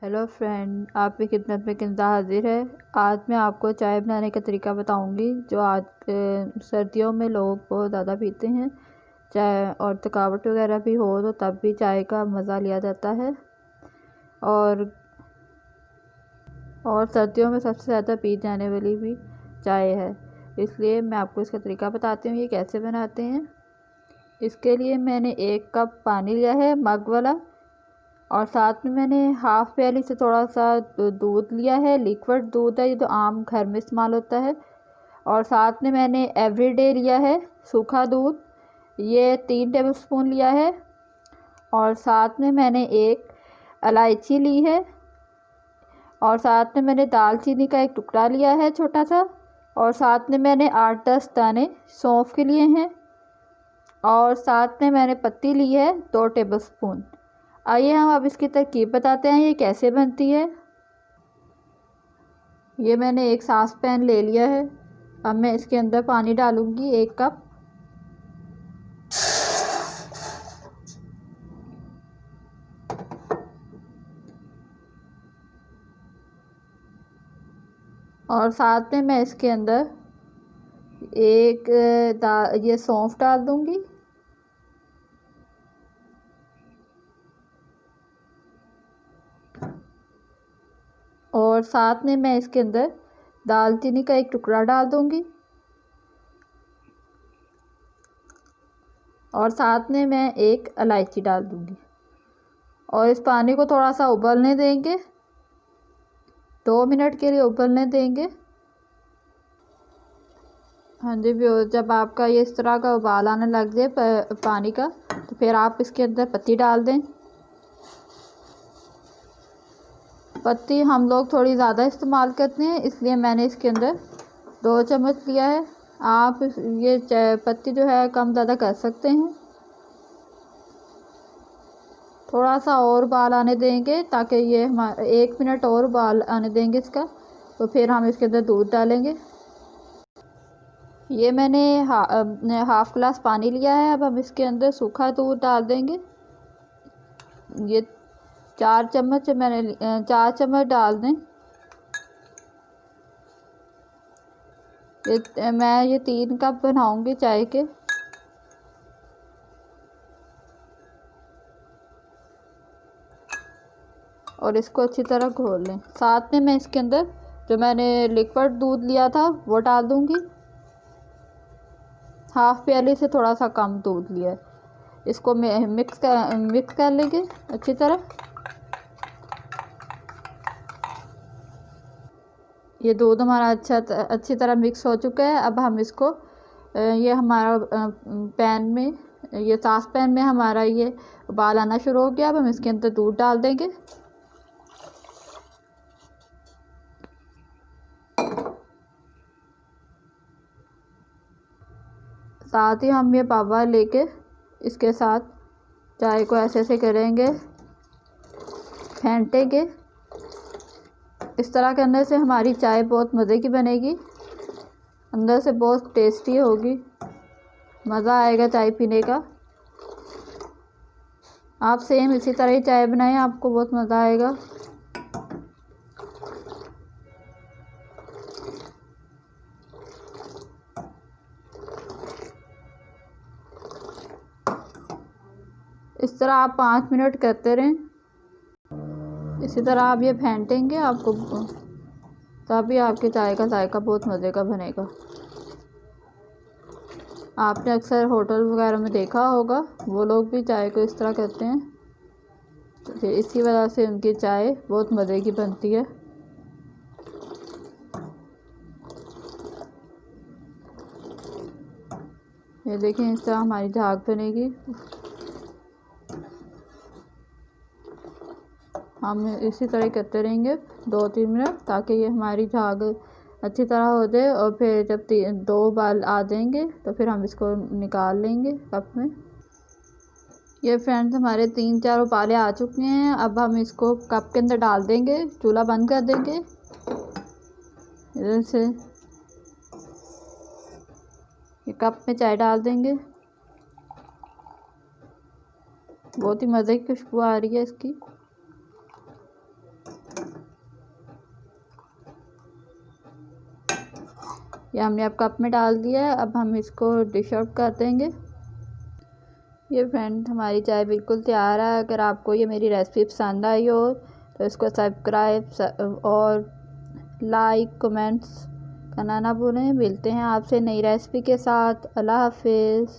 Hello friend, आपकी खिदमत में किंदा हाजिर है। आज मैं आपको चाय बनाने का तरीका बताऊंगी जो आज सर्दियों में लोग बहुत ज़्यादा पीते हैं। चाय और थकावट वगैरह भी हो तो तब भी चाय का मज़ा लिया जाता है। और सर्दियों में सबसे ज़्यादा पी जाने वाली भी चाय है, इसलिए मैं आपको इसका तरीका बताती हूँ ये कैसे बनाते हैं। इसके लिए मैंने 1 कप पानी लिया है मग वाला, और साथ में मैंने हाफ़ प्याली से थोड़ा सा दूध लिया है। लिक्विड दूध है, ये तो आम घर में इस्तेमाल होता है। और साथ में मैंने एवरीडे लिया है सूखा दूध, ये 3 टेबलस्पून लिया है। और साथ में मैंने 1 इलायची ली है, और साथ में मैंने दालचीनी का 1 टुकड़ा लिया है छोटा सा। और साथ में मैंने 8-10 दाने सौंफ के लिए हैं, और साथ में मैंने पत्ती ली है 2 टेबलस्पून। आइए हम अब इसकी तरकीब बताते हैं ये कैसे बनती है। ये मैंने 1 सास पैन ले लिया है। अब मैं इसके अंदर पानी डालूंगी 1 कप। और साथ में मैं इसके अंदर ये सौंफ डाल दूंगी। और साथ में मैं इसके अंदर दालचीनी का 1 टुकड़ा डाल दूंगी। और साथ में मैं 1 इलायची डाल दूंगी। और इस पानी को थोड़ा सा उबलने देंगे, 2 मिनट के लिए उबलने देंगे। हाँ जी, जब आपका ये इस तरह का उबाल आने लग जाए पानी का, तो फिर आप इसके अंदर पत्ती डाल दें। पत्ती हम लोग थोड़ी ज़्यादा इस्तेमाल करते हैं, इसलिए मैंने इसके अंदर 2 चम्मच लिया है। आप ये पत्ती जो है कम ज़्यादा कर सकते हैं। थोड़ा सा और उबाल आने देंगे, ताकि ये 1 मिनट और उबाल आने देंगे इसका, तो फिर हम इसके अंदर दूध डालेंगे। ये मैंने हाफ़ ग्लास पानी लिया है। अब हम इसके अंदर सूखा दूध डाल देंगे। ये 4 चम्मच मैंने 4 चम्मच डाल दें। मैं ये 3 कप बनाऊंगी चाय के। और इसको अच्छी तरह घोल लें। साथ में मैं इसके अंदर जो मैंने लिक्विड दूध लिया था वो डाल दूंगी। हाफ़ प्याली से थोड़ा सा कम दूध लिया है। इसको मिक्स कर लेंगे अच्छी तरह। ये दूध हमारा अच्छी तरह मिक्स हो चुका है। अब हम इसको ये हमारा पैन में, ये सास पैन में हमारा ये उबाल आना शुरू हो गया। अब हम इसके अंदर दूध डाल देंगे। साथ ही हम ये पावा लेके इसके साथ चाय को ऐसे ऐसे करेंगे, फेंटेंगे। इस तरह करने से हमारी चाय बहुत मज़े की बनेगी, अंदर से बहुत टेस्टी होगी, मज़ा आएगा चाय पीने का। आप सेम इसी तरह ही चाय बनाएं, आपको बहुत मज़ा आएगा। इस तरह आप 5 मिनट करते रहें। इसी तरह आप ये फेंटेंगे, आपको तभी आपकी चाय का जायका बहुत मज़े का बनेगा। आपने अक्सर होटल वगैरह में देखा होगा, वो लोग भी चाय को इस तरह करते हैं। तो फिर इसी वजह से उनकी चाय बहुत मज़े की बनती है। ये देखें, इस तरह हमारी झाग बनेगी। हम इसी तरह करते रहेंगे 2-3 मिनट, ताकि ये हमारी झाग अच्छी तरह हो जाए। और फिर जब 2 उबाल आ जाएंगे तो फिर हम इसको निकाल लेंगे कप में। ये फ्रेंड्स, हमारे 3-4 उबाले आ चुके हैं। अब हम इसको कप के अंदर डाल देंगे, चूल्हा बंद कर देंगे। जैसे ये कप में चाय डाल देंगे। बहुत ही मज़े की खुशबू आ रही है इसकी। ये हमने अब कप में डाल दिया है। अब हम इसको डिश आउट कर देंगे। ये फ्रेंड हमारी चाय बिल्कुल तैयार है। अगर आपको ये मेरी रेसिपी पसंद आई हो तो इसको सब्सक्राइब और लाइक कमेंट्स करना ना भूलें। मिलते हैं आपसे नई रेसिपी के साथ। अल्लाह हाफिज़।